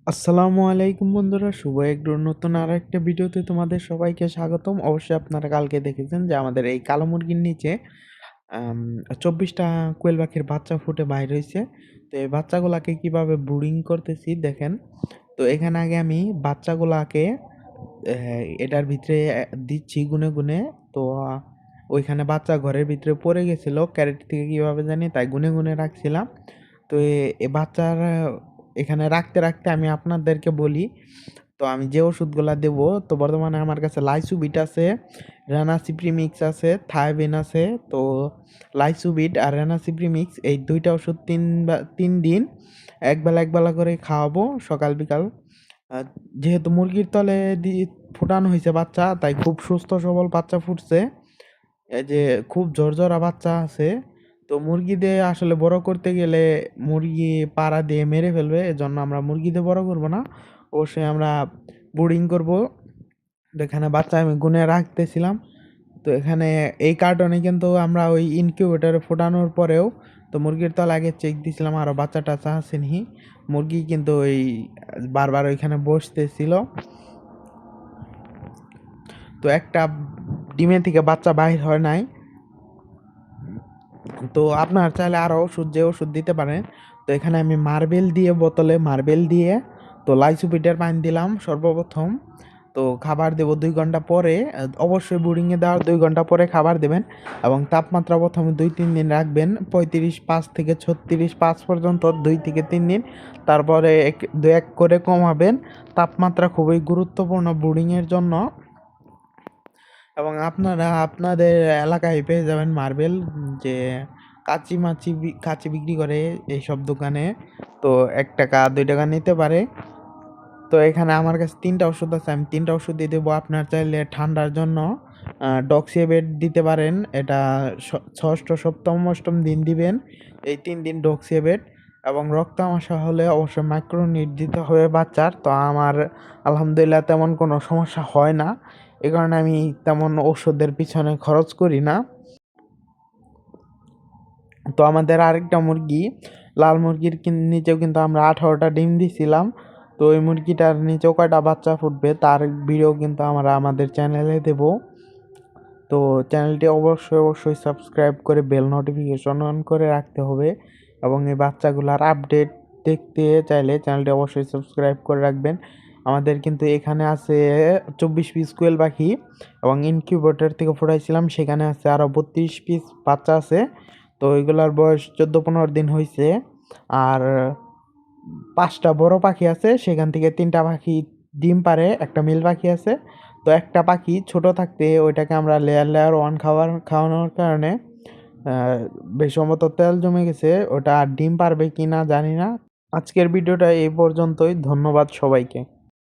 আসসালামু আলাইকুম বন্ধুরা, শুভ এগ্রোর নতুন আরেকটা ভিডিওতে তোমাদের সবাইকে স্বাগতম। অবশ্যই আপনারা কালকে দেখেছেন যে আমাদের এই কালো মুরগির নিচে 24টা কোয়েল পাখির বাচ্চা ফুটে বাইর হয়েছে। তো এই বাচ্চাগুলাকে কিভাবে ব্রুডিং করতেছি দেখেন। তো এখানে আগে আমি বাচ্চাগুলাকে এটার ভিতরে দিচ্ছি গুনে গুনে। তো ওইখানে বাচ্চা ঘরের ভিতরে পড়ে গেছিল ক্যারেট থেকে কিভাবে জানি, তাই গুনে গুনে রাখছিলাম। তো এ বাচ্চার এখানে রাখতে রাখতে আমি আপনাদেরকে বলি, তো আমি যে ওষুধগুলা দেব, তো বর্তমানে আমার কাছে লাইসুবিট আছে, রেনাসিপ্রিমিক্স আছে, থায়াবিন আছে। তো লাইসুবিট আর রেনাসিপ্রিমিক্স এই দুইটা ওষুধ 3 দিন একবেলা করে খাওয়াবো সকাল বিকাল। আর যেহেতু মুরগির তলে ফুটানো হয়েছে বাচ্চা, তাই খুব সুস্থ সবল বাচ্চা ফুটছে। এই যে খুব ঝরঝরা বাচ্চা আছে। তো মুরগি দিয়ে আসলে বড় করতে গেলে মুরগি পাড়া দিয়ে মেরে ফেলবে, এজন্য আমরা মুরগি দিয়ে বড় করব না, অবশ্যই আমরা ব্রুডিং করব। তো এখানে বাচ্চা আমি গুনে রাখতেছিলাম। তো এখানে এই কার্টনে কিন্তু আমরা ওই ইনকিউবেটরে ফোটানোর পরেও তো মুরগির তলা আগে চেক দিছিলাম আরও বাচ্চা টাচ্চা আছে নি। মুরগি কিন্তু ওই বারবার ওইখানে বসতেছিল। তো একটা ডিমে থেকে বাচ্চা বাহির হয় নাই। তো আপনার চাইলে আরও ওষুধ যে ওষুধ দিতে পারেন। তো এখানে আমি মার্বেল দিয়ে, বোতলে মার্বেল দিয়ে তো লাইসোবিটের পানি দিলাম সর্বপ্রথম। তো খাবার দেবো 2 ঘন্টা পরে। অবশ্যই বোর্ডিংয়ে দেওয়ার 2 ঘন্টা পরে খাবার দেবেন এবং তাপমাত্রা প্রথমে 2-3 দিন রাখবেন, 35 থেকে 36 পর্যন্ত 2 থেকে 3 দিন। তারপরে 2-1 করে কমাবেন। তাপমাত্রা খুবই গুরুত্বপূর্ণ বোর্ডিংয়ের জন্য। এবং আপনারা আপনাদের এলাকায় পেয়ে যাবেন মার্বেল, যে কাঁচি বিক্রি করে এইসব দোকানে। তো 1 টাকা 2 টাকা নিতে পারে। তো এখানে আমার কাছে 3টা ওষুধ আছে, আমি 3টা ওষুধ দিয়ে দেবো। আপনার চাইলে ঠান্ডার জন্য ডক্সিএবেট দিতে পারেন। এটা ষষ্ঠ সপ্তম অষ্টম দিন দিবেন, এই 3 দিন ডক্সিএবেট। এবং রক্ত আমাশা হলে অবশ্যই মাইক্রোনিট দিতে হবে বাচ্চার। তো আমার আলহামদুলিল্লাহ তেমন কোনো সমস্যা হয় না, এ কারণে আমি তেমন ওষুধের পিছনে খরচ করি না। তো আমাদের আরেকটা মুরগি, লাল মুরগির নিচেও কিন্তু আমরা 18টা ডিম দিছিলাম। তো ওই মুরগিটার নিচেও কয়টা বাচ্চা ফুটবে তার ভিডিও কিন্তু আমরা আমাদের চ্যানেলে দেব। তো চ্যানেলটি অবশ্যই সাবস্ক্রাইব করে বেল নোটিফিকেশন অন করে রাখতে হবে। এবং এই বাচ্চাগুলোর আপডেট দেখতে চাইলে চ্যানেলটি অবশ্যই সাবস্ক্রাইব করে রাখবেন। আমাদের কিন্তু এখানে আছে 24 পিস কোয়েল পাখি, এবং ইনকিউবেটর থেকে ফোটাইছিলাম সেখানে আছে আরও 32 পিস বাচ্চা আছে। তো ওইগুলার বয়স 14-15 দিন হয়েছে। আর 5টা বড় পাখি আছে, সেখান থেকে 3টা পাখি ডিম পারে, একটা মেল পাখি আছে। তো একটা পাখি ছোট থাকতে ওইটাকে আমরা লেয়ার 1 খাওয়ানোর কারণে বেশ সম্ভবত তেল জমে গেছে, ওটা আর ডিম পারবে কি না জানি না। আজকের ভিডিওটা এই পর্যন্তই, ধন্যবাদ সবাইকে।